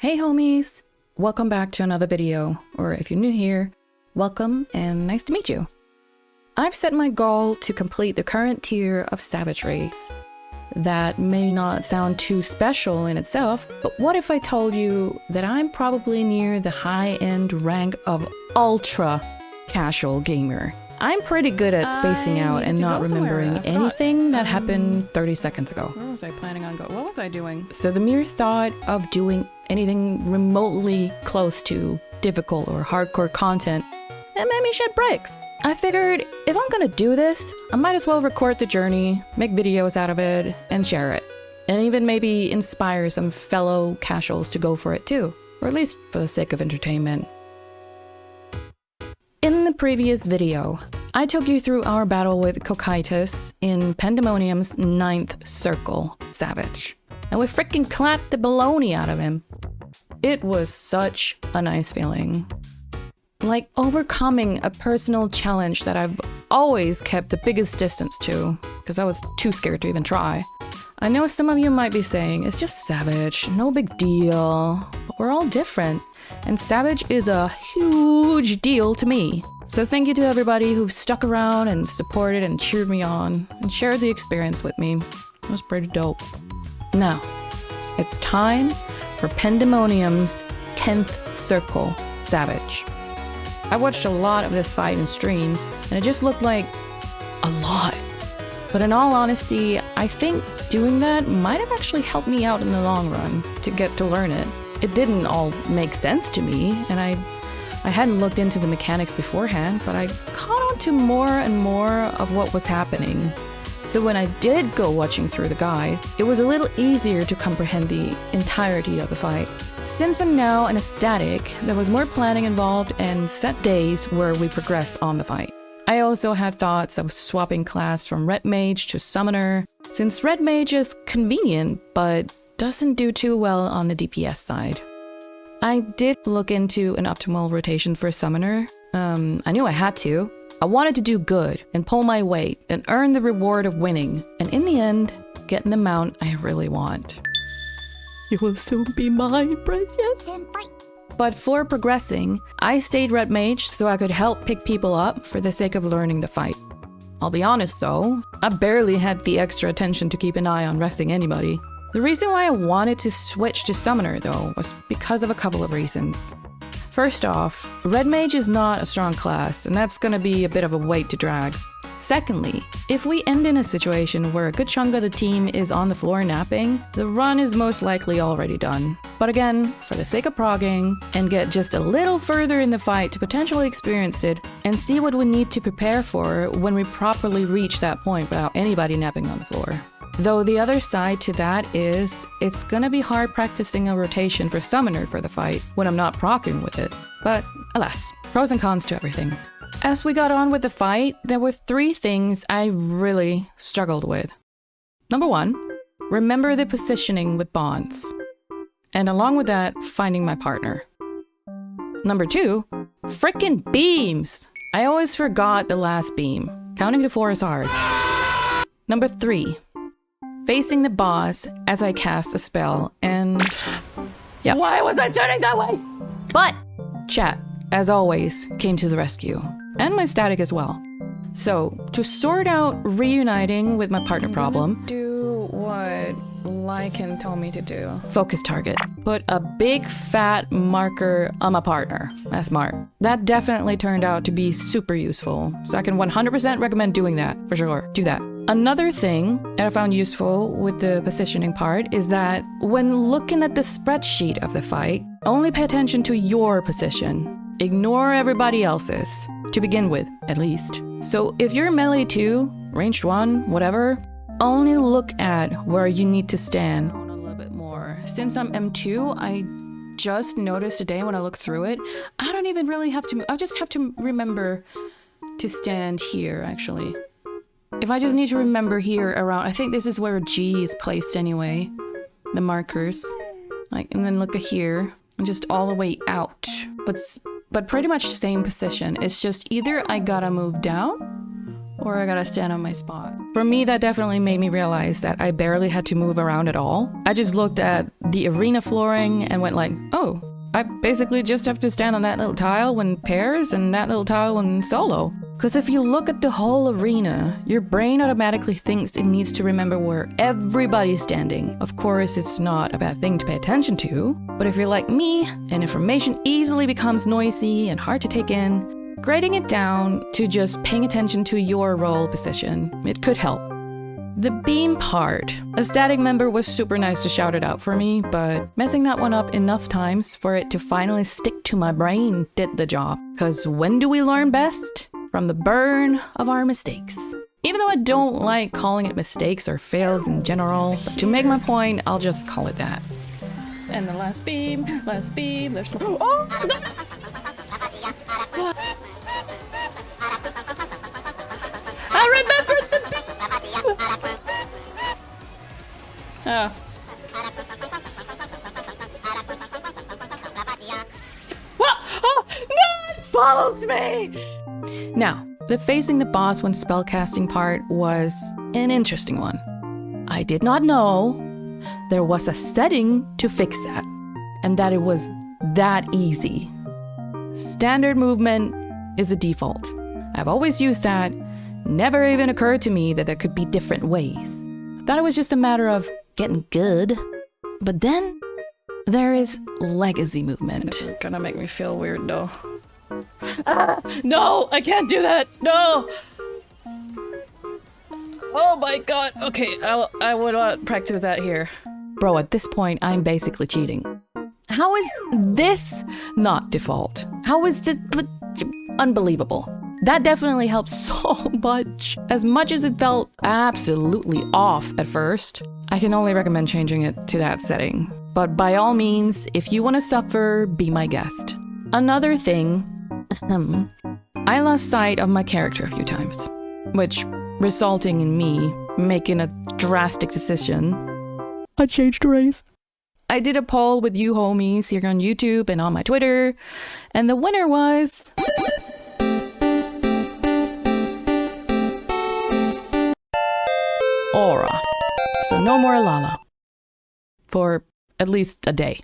Hey homies! Welcome back to another video, or if you're new here, welcome and nice to meet you. I've set my goal to complete the current tier of Savage race. That may not sound too special in itself, but what if I told you that I'm probably near the high-end rank of ultra casual gamer? I'm pretty good at spacing out and not remembering anything that happened 30 seconds ago. Where was I planning on going? What was I doing? So the mere thought of doing anything remotely close to difficult or hardcore content, it made me shed brakes. I figured if I'm gonna do this, I might as well record the journey, make videos out of it, and share it. And even maybe inspire some fellow casuals to go for it too, or at least for the sake of entertainment. In the previous video, I took you through our battle with Cocytus in Pandemonium's 9th Circle Savage, and we freaking clapped the baloney out of him. It was such a nice feeling. Like overcoming a personal challenge that I've always kept the biggest distance to, because I was too scared to even try. I know some of you might be saying, it's just Savage, no big deal, but we're all different. And Savage is a huge deal to me. So thank you to everybody who've stuck around and supported and cheered me on and shared the experience with me. It was pretty dope. Now, it's time for Pandemonium's 10th Circle Savage. I watched a lot of this fight in streams, and it just looked like a lot. But in all honesty, I think doing that might have actually helped me out in the long run to get to learn it. It didn't all make sense to me, and I hadn't looked into the mechanics beforehand, but I caught on to more and more of what was happening. So when I did go watching through the guide, it was a little easier to comprehend the entirety of the fight. Since I'm now an ecstatic, there was more planning involved and set days where we progress on the fight. I also had thoughts of swapping class from Red Mage to Summoner, since Red Mage is convenient, but doesn't do too well on the DPS side. I did look into an optimal rotation for Summoner. I knew I had to. I wanted to do good and pull my weight and earn the reward of winning, and in the end, getting the mount I really want. You will soon be mine, precious. Senpai. But for progressing, I stayed Red Mage so I could help pick people up for the sake of learning the fight. I'll be honest though, I barely had the extra attention to keep an eye on resting anybody. The reason why I wanted to switch to Summoner though was because of a couple of reasons. First off, Red Mage is not a strong class, and that's gonna be a bit of a weight to drag. Secondly, if we end in a situation where a good chunk of the team is on the floor napping, the run is most likely already done. But again, for the sake of progging, and get just a little further in the fight to potentially experience it, and see what we need to prepare for when we properly reach that point without anybody napping on the floor. Though the other side to that is, it's gonna be hard practicing a rotation for Summoner for the fight when I'm not proccing with it. But alas, pros and cons to everything. As we got on with the fight, there were 3 things I really struggled with. Number 1, remember the positioning with bonds. And along with that, finding my partner. Number 2, frickin' beams! I always forgot the last beam. Counting to 4 is hard. Number 3, facing the boss as I cast a spell, and yeah. Why was I turning that way? But chat, as always, came to the rescue, and my static as well. So to sort out reuniting with my partner problem, do what Lycan told me to do. Focus target. Put a big fat marker on my partner. That's smart. That definitely turned out to be super useful, so I can 100% recommend doing that, for sure. Do that. Another thing that I found useful with the positioning part is that when looking at the spreadsheet of the fight, only pay attention to your position. Ignore everybody else's, to begin with, at least. So if you're melee 2, ranged 1, whatever, only look at where you need to stand. A little bit more. Since I'm M2, I just noticed today when I look through it, I don't even really have to move. I just have to remember to stand here, actually. If I just need to remember here around, I think this is where G is placed anyway. The markers. And then look at here, and just all the way out. But pretty much the same position. It's just either I gotta move down, or I gotta stand on my spot. For me, that definitely made me realize that I barely had to move around at all. I just looked at the arena flooring and went like, oh, I basically just have to stand on that little tile when pairs and that little tile when solo. Because if you look at the whole arena, your brain automatically thinks it needs to remember where everybody's standing. Of course, it's not a bad thing to pay attention to, but if you're like me and information easily becomes noisy and hard to take in, grading it down to just paying attention to your role position, it could help. The beam part. A static member was super nice to shout it out for me, but messing that one up enough times for it to finally stick to my brain did the job. Cause when do we learn best? From the burn of our mistakes. Even though I don't like calling it mistakes or fails in general, but to make my point, I'll just call it that. And the last beam, there's no— oh! I remembered the beam! Oh. What? Oh, no, it follows me! Now, the facing the boss when spellcasting part was an interesting one. I did not know there was a setting to fix that, and that it was that easy. Standard movement is a default. I've always used that. Never even occurred to me that there could be different ways. Thought it was just a matter of getting good. But then there is legacy movement. It's gonna make me feel weird though. No, I can't do that. No. Oh my god. Okay, I would practice that here. Bro, at this point, I'm basically cheating. How is this not default? How is this unbelievable? That definitely helps so much. As much as it felt absolutely off at first, I can only recommend changing it to that setting. But by all means, if you want to suffer, be my guest. Another thing, I lost sight of my character a few times, which resulting in me making a drastic decision. I changed race. I did a poll with you homies here on YouTube and on my Twitter, and the winner was... Aura. So no more Lala. For at least a day.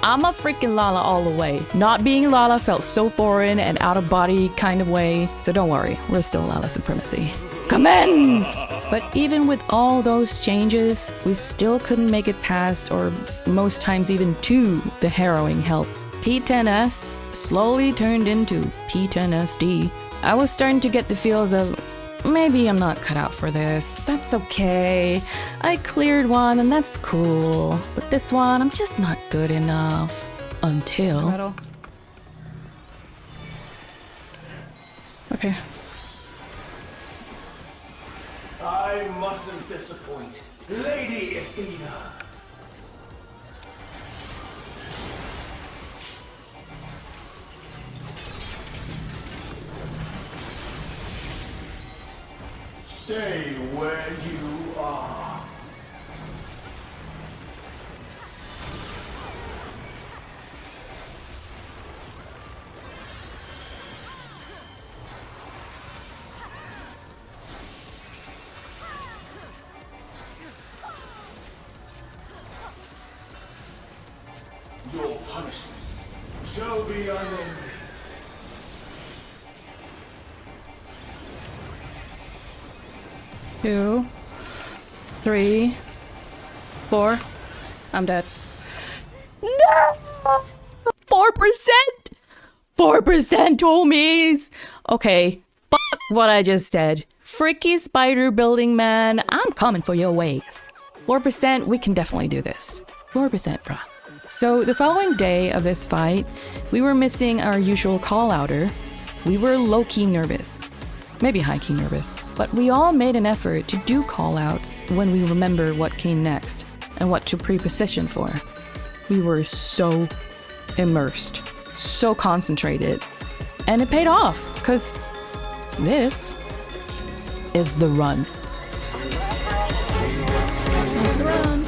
I'm a freaking Lala all the way. Not being Lala felt so foreign and out of body kind of way, so don't worry, we're still Lala supremacy. Commence! But even with all those changes, we still couldn't make it past, or most times even to, the harrowing help. P10S slowly turned into P10SD. I was starting to get the feels of, maybe I'm not cut out for this. That's okay. I cleared one and that's cool. But this one, I'm just not good enough. Until... Okay. I mustn't disappoint. Lady Athena. Stay where you are. Your punishment shall be unending. 2, 3, 4. I'm dead. No! 4%? 4%, homies! Okay, fuck what I just said. Freaky spider building man, I'm coming for your ways. 4%, we can definitely do this. 4%, bruh. So the following day of this fight, we were missing our usual call-outer. We were low-key nervous. Maybe high-key nervous, but we all made an effort to do call-outs when we remember what came next and what to pre-position for. We were so immersed, so concentrated, and it paid off, because this is the run. It's the run.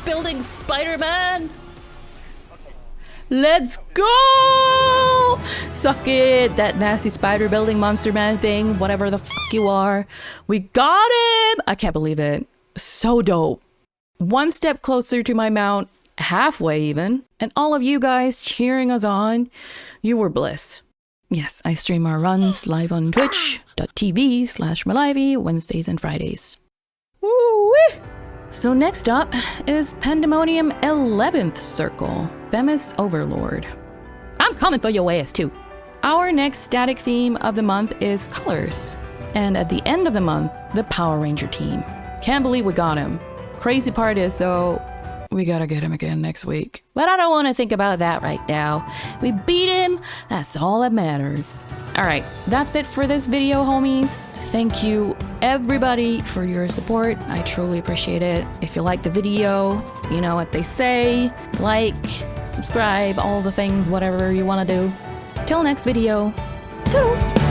building Spider-Man. Let's go! Suck it, that nasty spider building monster man thing, whatever the fuck you are. We got him! I can't believe it. So dope. One step closer to my mount, halfway even. And all of you guys cheering us on, you were bliss. Yes, I stream our runs live on twitch.tv/Malivey Wednesdays and Fridays. Woo-wee! So next up is Pandemonium 11th Circle, Femis Overlord. I'm coming for your ass too. Our next static theme of the month is colors. And at the end of the month, the Power Ranger team. Can't believe we got him. Crazy part is though, we gotta get him again next week. But I don't want to think about that right now. We beat him, that's all that matters. Alright, that's it for this video, homies. Thank you everybody for your support. I truly appreciate it. If you like the video, you know what they say. Like, subscribe, all the things, whatever you want to do. Till next video. Toodles!